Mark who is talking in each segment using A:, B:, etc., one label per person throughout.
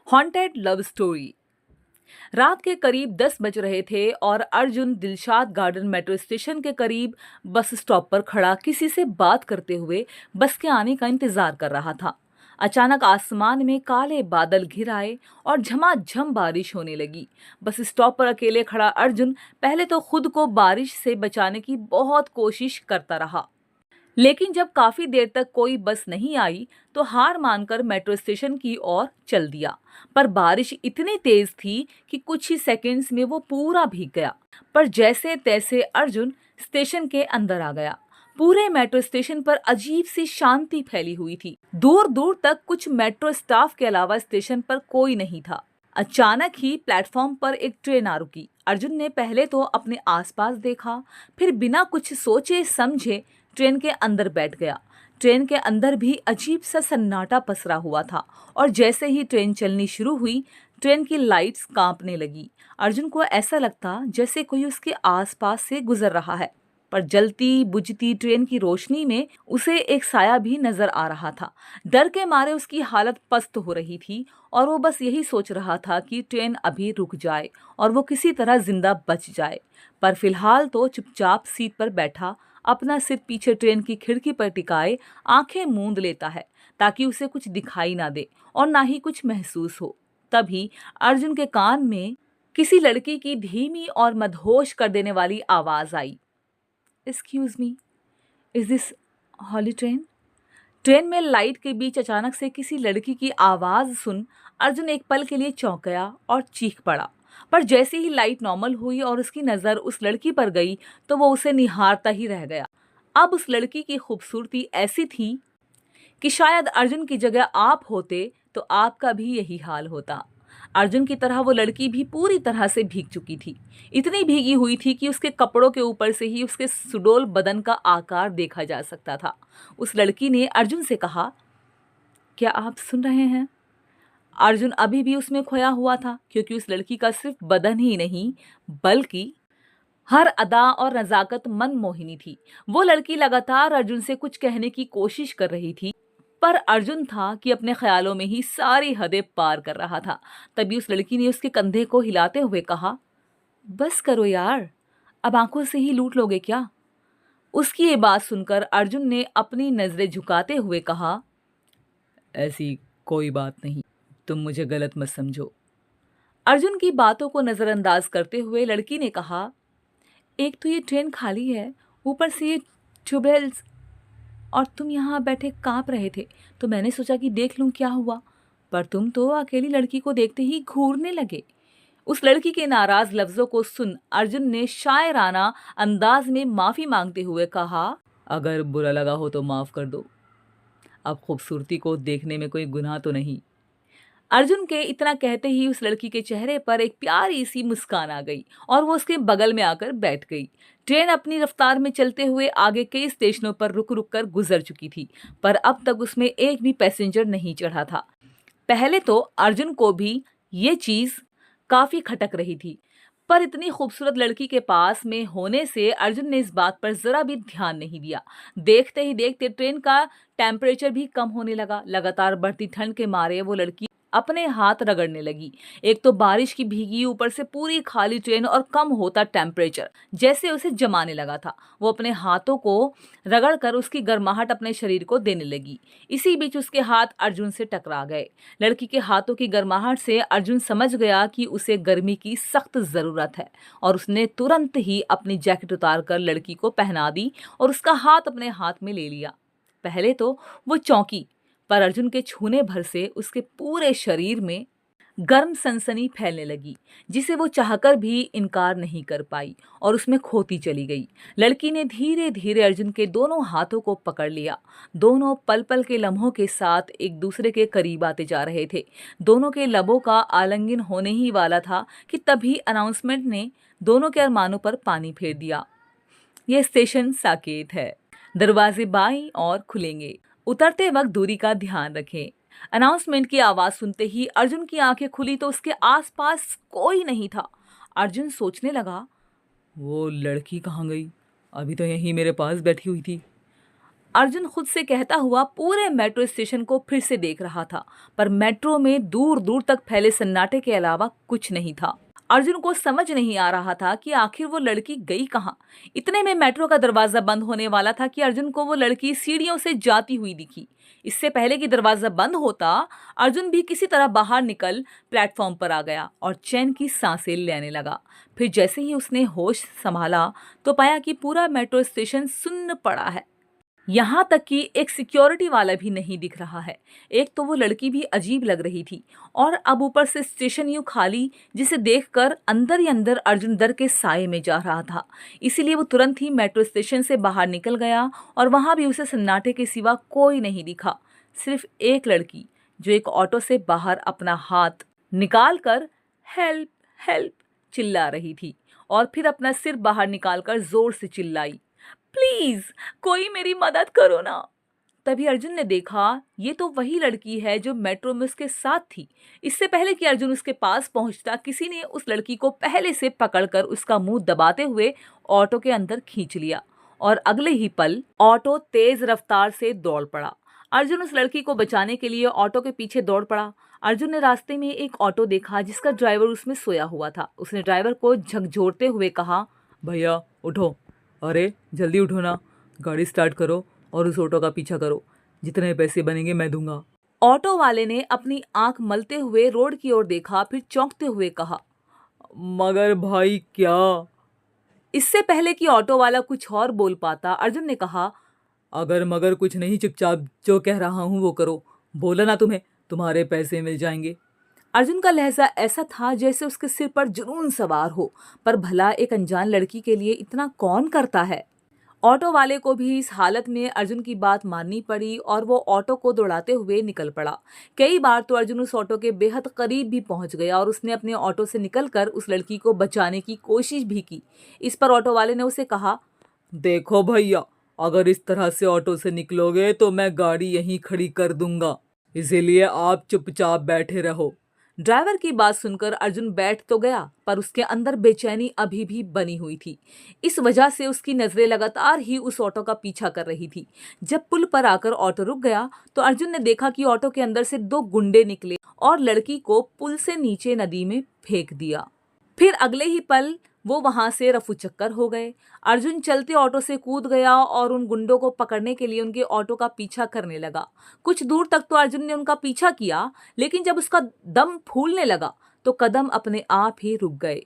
A: Haunted love story. रात के करीब 10 बज रहे थे और Arjun Dilshad garden metro station के करीब बस स्टॉप पर खड़ा किसी से बात करते हुए बस के आने का इंतजार कर रहा था। अचानक आसमान में काले बादल घिर आए और झमाझम बारिश होने लगी। बस स्टॉप पर अकेले खड़ा अर्जुन पहले तो खुद को बारिश से बचाने की बहुत कोशिश करता रहा, लेकिन जब काफी देर तक कोई बस नहीं आई तो हार मानकर मेट्रो स्टेशन की ओर चल दिया। पर बारिश इतनी तेज थी कि कुछ ही सेकंड्स में वो पूरा भीग गया। पर जैसे तैसे अर्जुन स्टेशन के अंदर आ गया। पूरे मेट्रो स्टेशन पर अजीब सी शांति फैली हुई थी। दूर दूर तक कुछ मेट्रो स्टाफ के अलावा स्टेशन पर कोई नहीं था। अचानक ही प्लेटफॉर्म पर एक ट्रेन आ रुकी। अर्जुन ने पहले तो अपने आसपास देखा, फिर बिना कुछ सोचे समझे ट्रेन के अंदर बैठ गया। ट्रेन के अंदर भी अजीब सा सन्नाटा पसरा हुआ था और जैसे ही ट्रेन चलनी शुरू हुई, ट्रेन की लाइट्स कांपने लगी। अर्जुन को ऐसा लगता जैसे कोई उसके आसपास से गुजर रहा है, पर जलती बुझती ट्रेन की रोशनी में उसे एक साया भी नजर आ रहा था। डर के मारे उसकी हालत पस्त हो रही थी और वो बस यही सोच रहा था कि ट्रेन अभी रुक जाए और वो किसी तरह जिंदा बच जाए। पर फिलहाल तो चुपचाप सीट पर बैठा अपना सिर पीछे ट्रेन की खिड़की पर टिकाए आंखें मूंद लेता है, ताकि उसे कुछ दिखाई ना दे और ना ही कुछ महसूस हो। तभी अर्जुन के कान में किसी लड़की की धीमी और मदहोश कर देने वाली आवाज आई। Excuse me, is this holy train? Train में लाइट के बीच अचानक से किसी लड़की की आवाज सुन अर्जुन एक पल के लिए चौंक गया और चीख पड़ा। पर जैसे ही लाइट नॉर्मल हुई और उसकी नजर उस लड़की पर गई तो वो उसे निहारता ही रह गया। अब उस लड़की की खूबसूरती ऐसी थी कि शायद अर्जुन की जगह आप होते तो आपका भी यही हाल होता। अर्जुन की तरह वो लड़की भी पूरी तरह से भीग चुकी थी। इतनी भीगी हुई थी कि उसके कपड़ों के ऊपर से ही उसके सुडोल बदन का आकार देखा जा सकता था। उस लड़की ने अर्जुन से कहा, क्या आप सुन रहे हैं? अर्जुन अभी भी उसमें खोया हुआ था, क्योंकि उस लड़की का सिर्फ बदन ही नहीं बल्कि हर अदा और नजाकत मनमोहिनी थी। वो लड़की लगातार अर्जुन से कुछ कहने की कोशिश कर रही थी, पर अर्जुन था कि अपने ख्यालों में ही सारी हदें पार कर रहा था। तभी उस लड़की ने उसके कंधे को हिलाते हुए कहा, बस करो यार, अब आंखों से ही लूट लोगे क्या? उसकी ये बात सुनकर अर्जुन ने अपनी नजरें झुकाते हुए कहा, ऐसी कोई बात नहीं, तुम मुझे गलत मत समझो। अर्जुन की बातों को नजरअंदाज करते हुए लड़की ने कहा, एक तो ये ट्रेन खाली है, ऊपर से ये ट्यूबवेल्स, और तुम यहाँ बैठे कांप रहे थे तो मैंने सोचा कि देख लूं क्या हुआ, पर तुम तो अकेली लड़की को देखते ही घूरने लगे। उस लड़की के नाराज लफ्जों को सुन अर्जुन ने शायराना अंदाज में माफी मांगते हुए कहा, अगर बुरा लगा हो तो माफ कर दो, अब खूबसूरती को देखने में कोई गुनाह तो नहीं। अर्जुन के इतना कहते ही उस लड़की के चेहरे पर एक प्यारी सी मुस्कान आ गई और वो उसके बगल में आकर बैठ गई। ट्रेन अपनी रफ्तार में चलते हुए आगे कई स्टेशनों पर रुक रुक कर गुजर चुकी थी, पर अब तक उसमें एक भी पैसेंजर नहीं चढ़ा था। पहले तो अर्जुन को भी ये चीज काफी खटक रही थी, पर इतनी खूबसूरत लड़की के पास में होने से अर्जुन ने इस बात पर जरा भी ध्यान नहीं दिया। देखते ही देखते ट्रेन का टेम्परेचर भी कम होने लगा। लगातार बढ़ती ठंड के मारे वो लड़की अपने हाथ रगड़ने लगी। एक तो बारिश की भीगी, ऊपर से पूरी खाली ट्रेन और कम होता टेम्परेचर जैसे उसे जमाने लगा था। वो अपने हाथों को रगड़कर उसकी गर्माहट अपने शरीर को देने लगी। इसी बीच उसके हाथ अर्जुन से टकरा गए। लड़की के हाथों की गर्माहट से अर्जुन समझ गया कि उसे गर्मी की सख्त जरूरत है और उसने तुरंत ही अपनी जैकेट उतारकर लड़की को पहना दी और उसका हाथ अपने हाथ में ले लिया। पहले तो वो चौंकी, पर अर्जुन के छूने भर से उसके पूरे शरीर में गर्म सनसनी फैलने लगी, जिसे वो चाहकर भी इनकार नहीं कर पाई और उसमें खोती चली गई। लड़की ने धीरे धीरे अर्जुन के दोनों हाथों को पकड़ लिया। दोनों पल पल के लम्हों के साथ एक दूसरे के करीब आते जा रहे थे। दोनों के लबों का आलिंगन होने ही वाला था कि तभी अनाउंसमेंट ने दोनों के अरमानों पर पानी फेर दिया। यह स्टेशन साकेत है, दरवाजे बाईं और खुलेंगे, उतरते वक्त दूरी का ध्यान रखें। अनाउंसमेंट की आवाज सुनते ही अर्जुन की आंखें खुली तो उसके आसपास कोई नहीं था। अर्जुन सोचने लगा, वो लड़की कहाँ गई? अभी तो यहीं मेरे पास बैठी हुई थी। अर्जुन खुद से कहता हुआ पूरे मेट्रो स्टेशन को फिर से देख रहा था, पर मेट्रो में दूर दूर तक फैले सन्नाटे के अलावा कुछ नहीं था। अर्जुन को समझ नहीं आ रहा था कि आखिर वो लड़की गई कहाँ। इतने में मेट्रो का दरवाजा बंद होने वाला था कि अर्जुन को वो लड़की सीढ़ियों से जाती हुई दिखी। इससे पहले कि दरवाजा बंद होता, अर्जुन भी किसी तरह बाहर निकल प्लेटफॉर्म पर आ गया और चैन की सांसें लेने लगा। फिर जैसे ही उसने होश संभाला तो पाया कि पूरा मेट्रो स्टेशन सुन्न पड़ा है। यहाँ तक कि एक सिक्योरिटी वाला भी नहीं दिख रहा है। एक तो वो लड़की भी अजीब लग रही थी, और अब ऊपर से स्टेशन यूं खाली, जिसे देखकर अंदर ही अंदर अर्जुन डर के साए में जा रहा था। इसीलिए वो तुरंत ही मेट्रो स्टेशन से बाहर निकल गया, और वहां भी उसे सन्नाटे के सिवा कोई नहीं दिखा। सिर्फ एक लड़की जो एक ऑटो से बाहर अपना हाथ निकाल कर हेल्प हेल्प चिल्ला रही थी, और फिर अपना सिर बाहर निकालकर जोर से चिल्लाई, प्लीज कोई मेरी मदद करो ना। तभी अर्जुन ने देखा, ये तो वही लड़की है जो मेट्रो में उसके साथ थी। इससे पहले कि अर्जुन उसके पास पहुंचता, किसी ने उस लड़की को पहले से पकड़कर उसका मुंह दबाते हुए ऑटो के अंदर खींच लिया, और अगले ही पल ऑटो तेज रफ्तार से दौड़ पड़ा। अर्जुन उस लड़की को बचाने के लिए ऑटो के पीछे दौड़ पड़ा। अर्जुन ने रास्ते में एक ऑटो देखा जिसका ड्राइवर उसमें सोया हुआ था। उसने ड्राइवर को झकझोरते हुए कहा, भैया उठो, अरे जल्दी उठो ना, गाड़ी स्टार्ट करो और उस ऑटो का पीछा करो, जितने पैसे बनेंगे मैं दूंगा। ऑटो वाले ने अपनी आंख मलते हुए रोड की ओर देखा, फिर चौंकते हुए कहा, मगर भाई क्या? इससे पहले कि ऑटो वाला कुछ और बोल पाता, अर्जुन ने कहा, अगर मगर कुछ नहीं, चुपचाप जो कह रहा हूं वो करो, बोला ना तुम्हें, तुम्हारे पैसे मिल जाएंगे। अर्जुन का लहजा ऐसा था जैसे उसके सिर पर जुनून सवार हो, पर भला एक अनजान लड़की के लिए इतना कौन करता है। ऑटो वाले को भी इस हालत में अर्जुन की बात माननी पड़ी, और वो ऑटो को दौड़ाते हुए निकल पड़ा। कई बार तो अर्जुन उस ऑटो के बेहद करीब भी पहुंच गया, और उसने अपने ऑटो से निकलकर उस लड़की को बचाने की कोशिश भी की। इस पर ऑटो वाले ने उसे कहा, देखो भैया, अगर इस तरह से ऑटो से निकलोगे तो मैं गाड़ी यहीं खड़ी कर दूंगा, इसीलिए आप चुपचाप बैठे रहो। ड्राइवर की बात सुनकर अर्जुन बैठ तो गया, पर उसके अंदर बेचैनी अभी भी बनी हुई थी। इस वजह से उसकी नजरें लगातार ही उस ऑटो का पीछा कर रही थी। जब पुल पर आकर ऑटो रुक गया तो अर्जुन ने देखा कि ऑटो के अंदर से दो गुंडे निकले और लड़की को पुल से नीचे नदी में फेंक दिया। फिर अगले ही पल वो वहां से रफू चक्कर हो गए। अर्जुन चलते ऑटो से कूद गया और उन गुंडों को पकड़ने के लिए उनके ऑटो का पीछा करने लगा। कुछ दूर तक तो अर्जुन ने उनका पीछा किया, लेकिन जब उसका दम फूलने लगा तो कदम अपने आप ही रुक गए।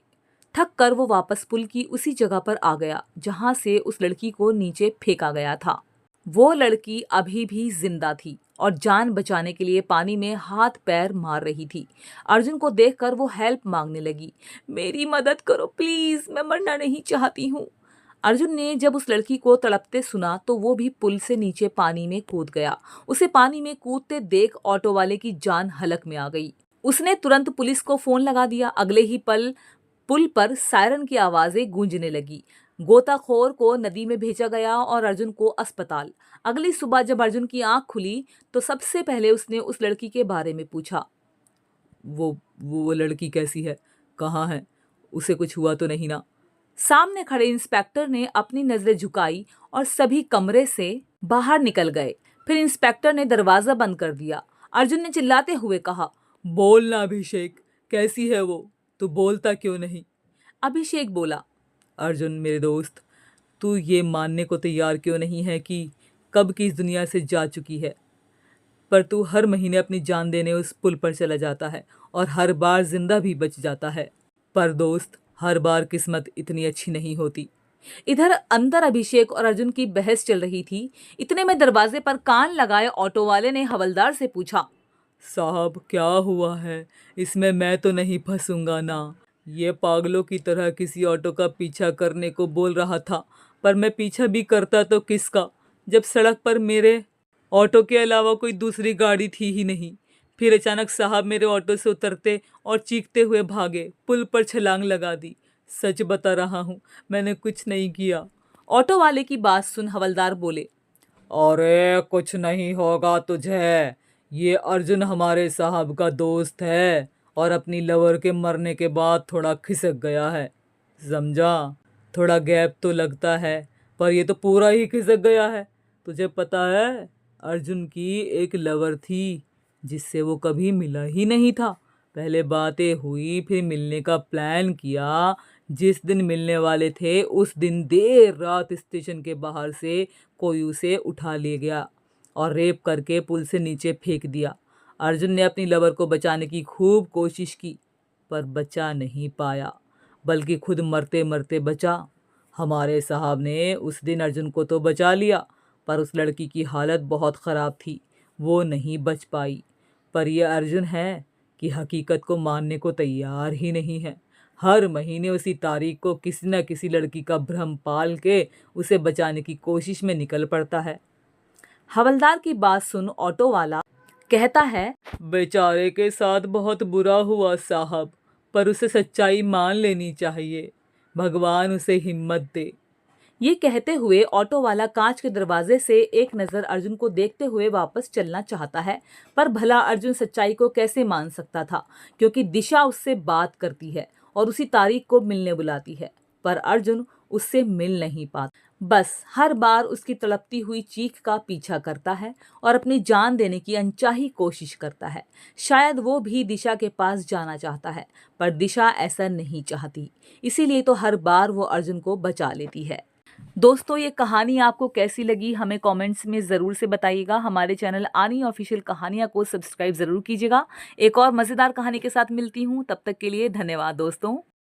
A: थक कर वो वापस पुल की उसी जगह पर आ गया जहां से उस लड़की को नीचे फेंका गया था। वो लड़की अभी भी जिंदा थी और जान बचाने के लिए पानी में हाथ पैर मार रही थी। अर्जुन को देखकर वो हेल्प मांगने लगी, मेरी मदद करो प्लीज, मैं मरना नहीं चाहती हूँ। अर्जुन ने जब उस लड़की को तड़पते सुना तो वो भी पुल से नीचे पानी में कूद गया। उसे पानी में कूदते देख ऑटो वाले की जान हलक में आ गई। उसने तुरंत पुलिस को फोन लगा दिया। अगले ही पल पुल पर सायरन की आवाजें गूंजने लगी। गोताखोर को नदी में भेजा गया और अर्जुन को अस्पताल। अगली सुबह जब अर्जुन की आंख खुली तो सबसे पहले उसने उस लड़की के बारे में पूछा, वो लड़की कैसी है, कहाँ है, उसे कुछ हुआ तो नहीं ना? सामने खड़े इंस्पेक्टर ने अपनी नजरें झुकाई और सभी कमरे से बाहर निकल गए। फिर इंस्पेक्टर ने दरवाजा बंद कर दिया। अर्जुन ने चिल्लाते हुए कहा, बोलना अभिषेक, कैसी है वो, तू बोलता क्यों नहीं? अभिषेक बोला, अर्जुन मेरे दोस्त, तू ये मानने को तैयार क्यों नहीं है कि कब की इस दुनिया से जा चुकी है, पर तू हर महीने अपनी जान देने उस पुल पर चला जाता है और हर बार जिंदा भी बच जाता है, पर दोस्त हर बार किस्मत इतनी अच्छी नहीं होती। इधर अंदर अभिषेक और अर्जुन की बहस चल रही थी। इतने में दरवाजे पर कान लगाए ऑटो वाले ने हवलदार से पूछा, साहब क्या हुआ है, इसमें मैं तो नहीं फंसूंगा ना? ये पागलों की तरह किसी ऑटो का पीछा करने को बोल रहा था, पर मैं पीछा भी करता तो किसका, जब सड़क पर मेरे ऑटो के अलावा कोई दूसरी गाड़ी थी ही नहीं। फिर अचानक साहब मेरे ऑटो से उतरते और चीखते हुए भागे, पुल पर छलांग लगा दी। सच बता रहा हूँ, मैंने कुछ नहीं किया। ऑटो वाले की बात सुन हवलदार बोले, अरे कुछ नहीं होगा तुझे, ये अर्जुन हमारे साहब का दोस्त है और अपनी लवर के मरने के बाद थोड़ा खिसक गया है, समझा? थोड़ा गैप तो लगता है, पर ये तो पूरा ही खिसक गया है।
B: तुझे पता है, अर्जुन की एक लवर थी जिससे वो कभी मिला ही नहीं था। पहले बातें हुई, फिर मिलने का प्लान किया। जिस दिन मिलने वाले थे उस दिन देर रात स्टेशन के बाहर से कोई उसे उठा ले गया और रेप करके पुल से नीचे फेंक दिया। अर्जुन ने अपनी लवर को बचाने की खूब कोशिश की, पर बचा नहीं पाया, बल्कि खुद मरते मरते बचा। हमारे साहब ने उस दिन अर्जुन को तो बचा लिया, पर उस लड़की की हालत बहुत ख़राब थी, वो नहीं बच पाई। पर यह अर्जुन है कि हकीकत को मानने को तैयार ही नहीं है। हर महीने उसी तारीख को किसी न किसी लड़की का भ्रम पाल के उसे बचाने की कोशिश में निकल पड़ता है।
A: हवलदार की बात सुन ऑटो वाला कहता है,
B: बेचारे के साथ बहुत बुरा हुआ साहब, पर उसे सच्चाई मान लेनी चाहिए। भगवान उसे हिम्मत दे।
A: ये कहते हुए ऑटो वाला कांच के दरवाजे से एक नज़र अर्जुन को देखते हुए वापस चलना चाहता है। पर भला अर्जुन सच्चाई को कैसे मान सकता था, क्योंकि दिशा उससे बात करती है और उसी तारीख को मिलने बुलाती है। पर अर्जुन उससे मिल नहीं पाता, बस हर बार उसकी तड़पती हुई चीख का पीछा करता है और अपनी जान देने की अनचाही कोशिश करता है। शायद वो भी दिशा के पास जाना चाहता है, पर दिशा ऐसा नहीं चाहती, इसीलिए तो हर बार वो अर्जुन को बचा लेती है। दोस्तों, ये कहानी आपको कैसी लगी हमें कमेंट्स में ज़रूर से बताइएगा। हमारे चैनल आनी ऑफिशियल कहानियाँ को सब्सक्राइब ज़रूर कीजिएगा। एक और मज़ेदार कहानी के साथ मिलती हूँ, तब तक के लिए धन्यवाद दोस्तों।